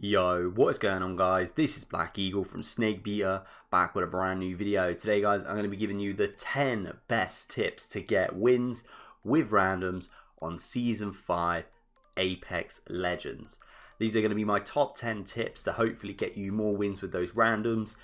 Yo, what is going on, guys? This is Black Eagle from Snakebeater, back with a brand new video. Today, guys, I'm going to be giving you the 10 best tips to get wins with randoms on Season 5 Apex Legends. These are going to be my top 10 tips to hopefully get you more wins with those randoms.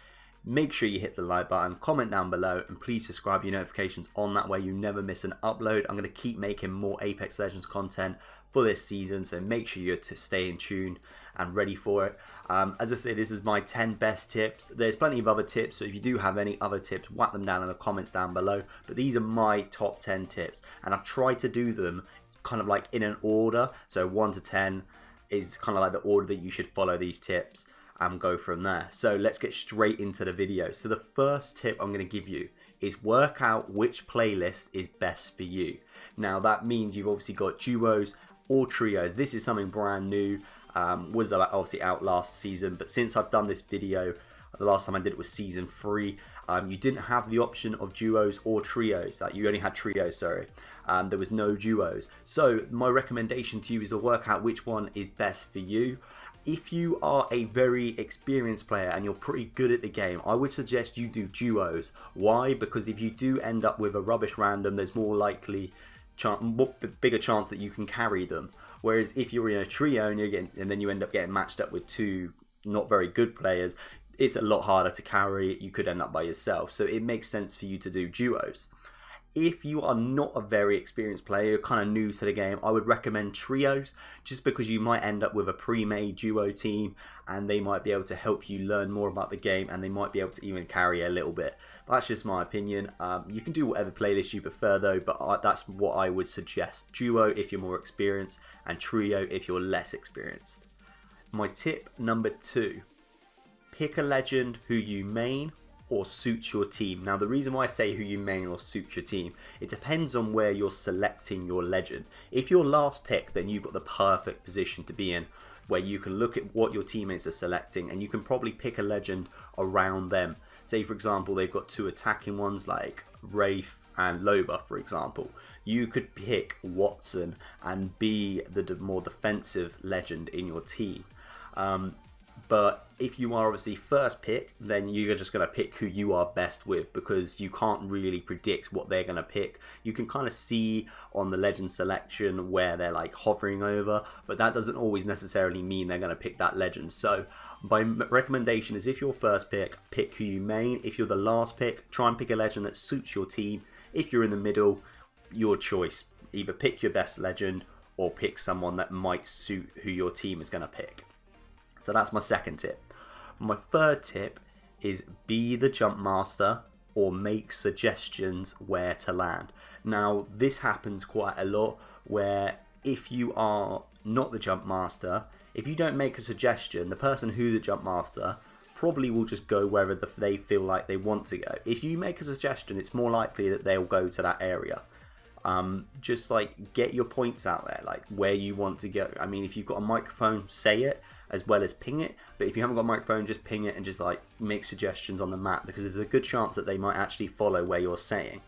Make sure you hit the like button, comment down below, and please subscribe your notifications on. That way you never miss an upload. I'm going to keep making more Apex Legends content for this season, so make sure you're to stay in tune and ready for it. As I say, this is my 10 best tips. There's plenty of other tips, so if you do have any other tips, whack them down in the comments down below. But these are my top 10 tips, and I've tried to do them kind of like in an order. So 1 to 10 is kind of like the order that you should follow these tips and go from there. So let's get straight into the video. So the first tip I'm going to give you is work out which playlist is best for you. Now that means you've obviously got duos or trios. This is something brand new, was obviously out last season, but since I've done this video, the last time I did it was season 3, you didn't have the option of duos or trios. Like, you only had trios, sorry. There was no duos. So my recommendation to you is to work out which one is best for you. If you are a very experienced player and you're pretty good at the game, I would suggest you do duos. Why? Because if you do end up with a rubbish random, there's more bigger chance that you can carry them. Whereas if you're in a trio and then you end up getting matched up with two not very good players, it's a lot harder to carry. You could end up by yourself. So it makes sense for you to do duos. If you are not a very experienced player, you're kind of new to the game, I would recommend trios, just because you might end up with a pre-made duo team and they might be able to help you learn more about the game, and they might be able to even carry a little bit. That's just my opinion. You can do whatever playlist you prefer though, but that's what I would suggest. Duo if you're more experienced, and trio if you're less experienced. My tip number 2, pick a legend who you main or suits your team. Now the reason why I say who you main or suits your team, it depends on where you're selecting your legend. If you're last pick, then you've got the perfect position to be in, where you can look at what your teammates are selecting and you can probably pick a legend around them. Say for example they've got 2 attacking ones like Wraith and Loba, for example. You could pick Watson and be the more defensive legend in your team. But if you are obviously first pick, then you're just going to pick who you are best with, because you can't really predict what they're going to pick. You can kind of see on the legend selection where they're like hovering over, but that doesn't always necessarily mean they're going to pick that legend. So my recommendation is, if you're first pick, pick who you main. If you're the last pick, try and pick a legend that suits your team. If you're in the middle, your choice. Either pick your best legend or pick someone that might suit who your team is going to pick. So that's my second tip. My third tip is be the jump master or make suggestions where to land. Now this happens quite a lot, where if you are not the jump master, if you don't make a suggestion, the person who's the jump master probably will just go wherever they feel like they want to go. If you make a suggestion, it's more likely that they'll go to that area. Just like get your points out there, like where you want to go. I mean, if you've got a microphone, say it as well as ping it, but if you haven't got a microphone, just ping it and just like make suggestions on the map, because there's a good chance that they might actually follow where you're saying.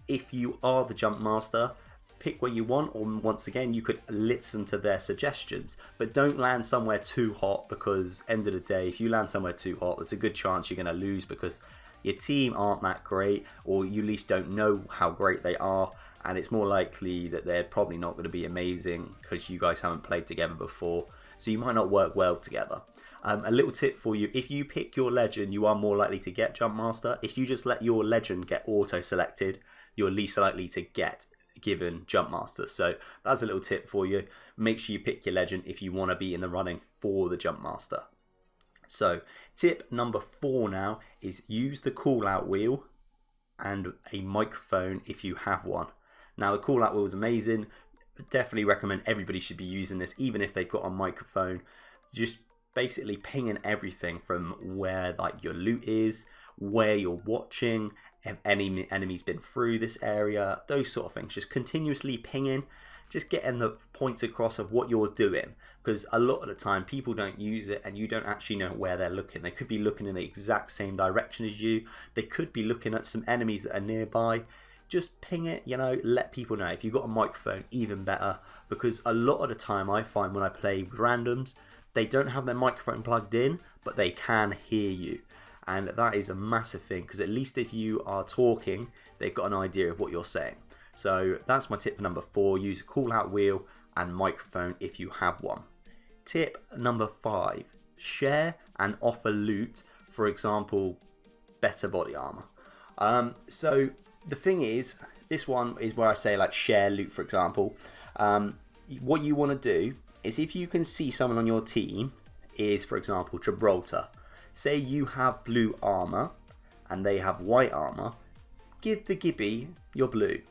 If you are the jump master, pick where you want, or once again you could listen to their suggestions, but don't land somewhere too hot, because end of the day, if you land somewhere too hot, there's a good chance you're going to lose, because your team aren't that great, or you at least don't know how great they are, and it's more likely that they're probably not going to be amazing because you guys haven't played together before, so you might not work well together. A little tip for you: if you pick your legend, you are more likely to get jump master. If you just let your legend get auto selected, you're least likely to get given jump master. So that's a little tip for you. Make sure you pick your legend if you want to be in the running for the jump master. So tip number 4 now is use the call out wheel and a microphone if you have one. Now the call out wheel is amazing. Definitely recommend everybody should be using this, even if they've got a microphone. Just basically pinging everything from where like your loot is, where you're watching, have any enemies been through this area, those sort of things. Just continuously pinging, just getting the points across of what you're doing, because a lot of the time people don't use it and you don't actually know where they're looking. They could be looking in the exact same direction as you. They could be looking at some enemies that are nearby. Just ping it, you know, let people know. If you've got a microphone, even better, because a lot of the time I find when I play with randoms, they don't have their microphone plugged in, but they can hear you. And that is a massive thing, because at least if you are talking, they've got an idea of what you're saying. So that's my tip for number 4. Use a call out wheel and microphone if you have one. Tip number 5. Share and offer loot, for example, better body armor. So the thing is, this one is where I say like share loot, for example. What you want to do is, if you can see someone on your team is, for example, Gibraltar. Say you have blue armor and they have white armor, give the Gibby your blue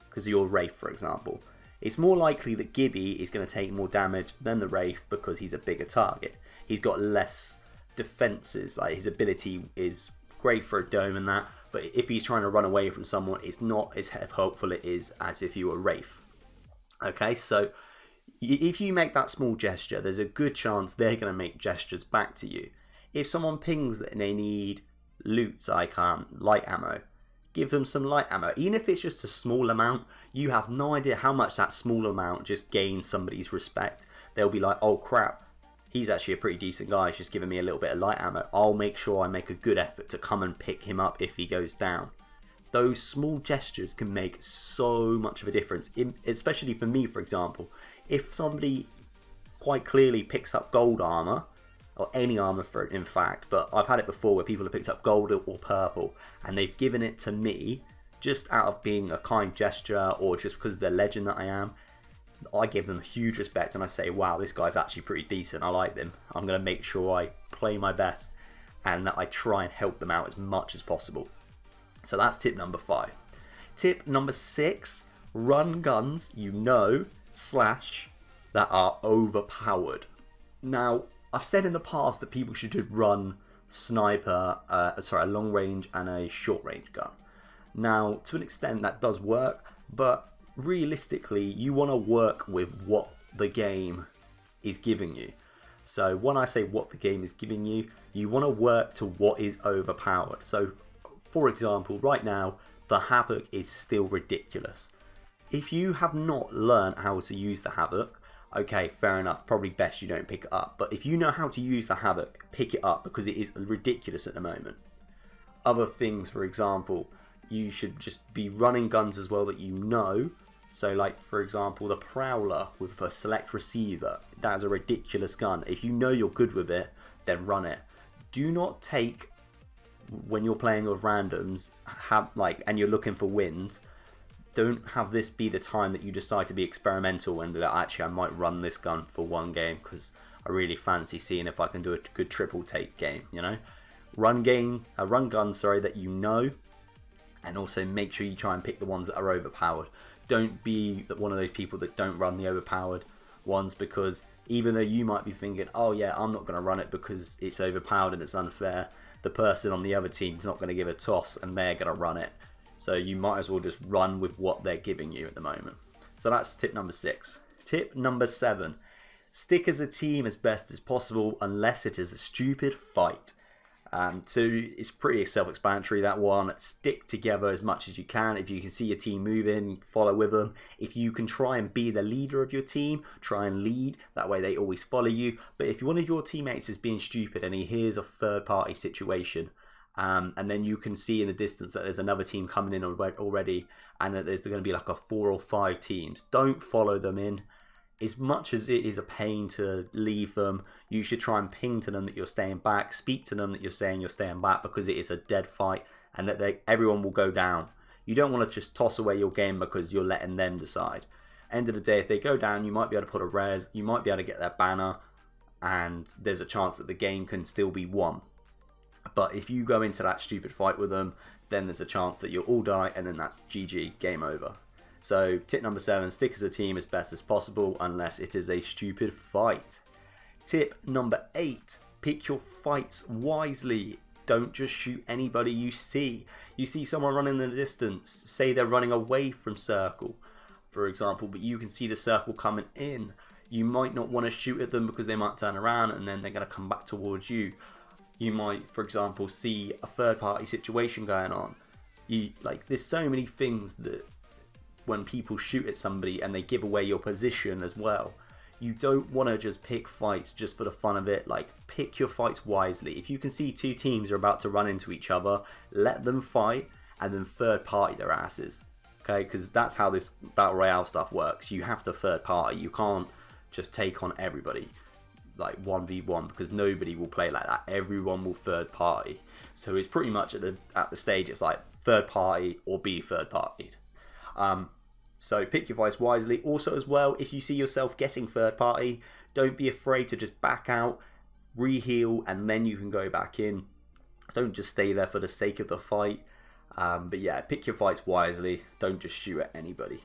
because you're Wraith, for example. It's more likely that Gibby is going to take more damage than the Wraith because he's a bigger target. He's got less defenses, like his ability is great for a dome and that, but if he's trying to run away from someone, it's not as helpful it is as if you were Wraith. Okay, so if you make that small gesture, there's a good chance they're going to make gestures back to you. If someone pings that they need loot, like light ammo, give them some light ammo. Even if it's just a small amount, you have no idea how much that small amount just gains somebody's respect. They'll be like, oh crap, he's actually a pretty decent guy, he's just giving me a little bit of light ammo. I'll make sure I make a good effort to come and pick him up if he goes down. Those small gestures can make so much of a difference, especially for me, for example. If somebody quite clearly picks up gold armor, or any armor for it in fact, but I've had it before where people have picked up gold or purple and they've given it to me just out of being a kind gesture or just because of the legend that I am, I give them huge respect and I say, wow, this guy's actually pretty decent, I like them. I'm going to make sure I play my best and that I try and help them out as much as possible. So that's tip number 5. Tip number 6, run guns you know / that are overpowered. Now, I've said in the past that people should just run a long range and a short range gun. Now, to an extent that does work, but realistically you want to work with what the game is giving you. So when I say what the game is giving you, you want to work to what is overpowered. So for example, right now the Havoc is still ridiculous. If you have not learned how to use the Havoc, okay, fair enough, probably best you don't pick it up. But if you know how to use the Havoc, pick it up because it is ridiculous at the moment. Other things, for example, you should just be running guns as well that you know. So like, for example, the Prowler with a select receiver. That is a ridiculous gun. If you know you're good with it, then run it. Do not take, when you're playing with randoms, and you're looking for wins, don't have this be the time that you decide to be experimental and be like, actually I might run this gun for one game because I really fancy seeing if I can do a good triple take game, you know. Run gun that you know, and also make sure you try and pick the ones that are overpowered. Don't be one of those people that don't run the overpowered ones, because even though you might be thinking, oh yeah, I'm not going to run it because it's overpowered and it's unfair, the person on the other team's not going to give a toss and they're going to run it. So you might as well just run with what they're giving you at the moment. So that's tip number 6. Tip number 7. Stick as a team as best as possible unless it is a stupid fight. So it's pretty self-explanatory, that one. Stick together as much as you can. If you can see your team moving, follow with them. If you can try and be the leader of your team, try and lead. That way they always follow you. But if one of your teammates is being stupid and he hears a third-party situation, and then you can see in the distance that there's another team coming in already, and that there's going to be like a 4 or 5 teams, don't follow them in. As much as it is a pain to leave them, you should try and ping to them that you're staying back, speak to them that you're saying you're staying back, because it is a dead fight and that everyone will go down. You don't want to just toss away your game because you're letting them decide. End of the day, if they go down, you might be able to put a res, you might be able to get their banner, and there's a chance that the game can still be won. But if you go into that stupid fight with them, then there's a chance that you'll all die, and then that's GG, game over. So tip number 7, stick as a team as best as possible unless it is a stupid fight. Tip number 8, pick your fights wisely. Don't just shoot anybody you see. You see someone running in the distance, say they're running away from circle, for example, but you can see the circle coming in. You might not want to shoot at them because they might turn around and then they're going to come back towards you. You might, for example, see a third-party situation going on. There's so many things that when people shoot at somebody and they give away your position as well, you don't want to just pick fights just for the fun of it. Like, pick your fights wisely. If you can see two teams are about to run into each other, let them fight and then third party their asses. Okay, because that's how this Battle Royale stuff works. You have to third party. You can't just take on everybody like 1v1, because nobody will play like that. Everyone will third party. So it's pretty much at the stage, it's like third party or be third partied. So pick your fights wisely. Also as well, if you see yourself getting third party, don't be afraid to just back out, re-heal, and then you can go back in. Don't just stay there for the sake of the fight. But yeah, pick your fights wisely. Don't just shoot at anybody.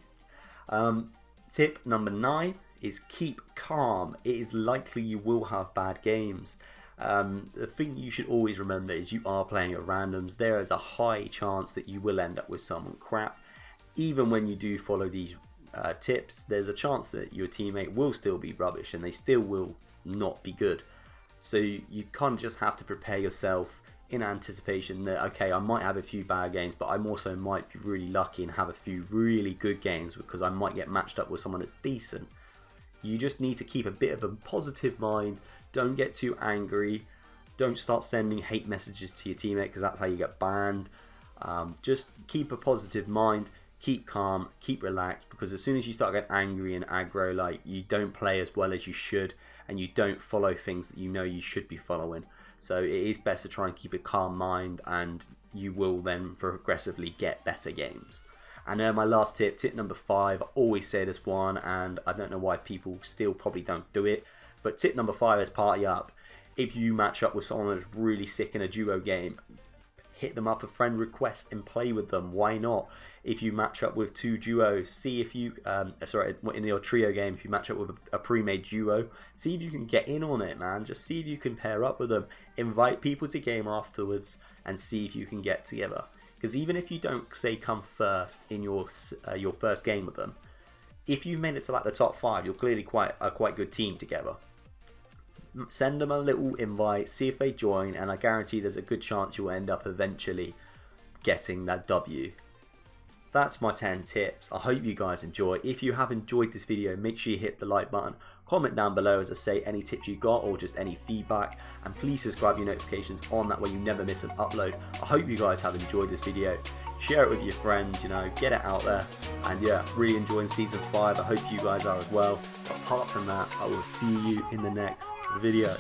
Tip number 9 is keep calm. It is likely you will have bad games. The thing you should always remember is you are playing at randoms. There is a high chance that you will end up with someone crap. Even when you do follow these tips, there's a chance that your teammate will still be rubbish and they still will not be good. So you kind of just have to prepare yourself in anticipation that, okay, I might have a few bad games, but I also might be really lucky and have a few really good games because I might get matched up with someone that's decent. You just need to keep a bit of a positive mind. Don't get too angry. Don't start sending hate messages to your teammate, because that's how you get banned. Just keep a positive mind. Keep calm, keep relaxed, because as soon as you start getting angry and aggro, like, you don't play as well as you should, and you don't follow things that you know you should be following. So it is best to try and keep a calm mind, and you will then progressively get better games. And my last tip, tip number 5, I always say this one, and I don't know why people still probably don't do it, but tip number 5 is party up. If you match up with someone that's really sick in a duo game, hit them up a friend request and play with them. Why not? If you match up with 2 duos, see if you, in your trio game, if you match up with a pre-made duo, see if you can get in on it, man. Just see if you can pair up with them. Invite people to game afterwards and see if you can get together. Because even if you don't, say, come first in your first game with them, if you made it to like the top 5, you're clearly quite good team together. Send them a little invite, see if they join, and I guarantee there's a good chance you'll end up eventually getting that W. That's my 10 tips. I hope you guys enjoy. If you have enjoyed this video, make sure you hit the like button. Comment down below, as I say, any tips you got or just any feedback. And please subscribe your notifications on, that way you never miss an upload. I hope you guys have enjoyed this video. Share it with your friends, you know, get it out there. And yeah, really enjoying Season 5. I hope you guys are as well. Apart from that, I will see you in the next video.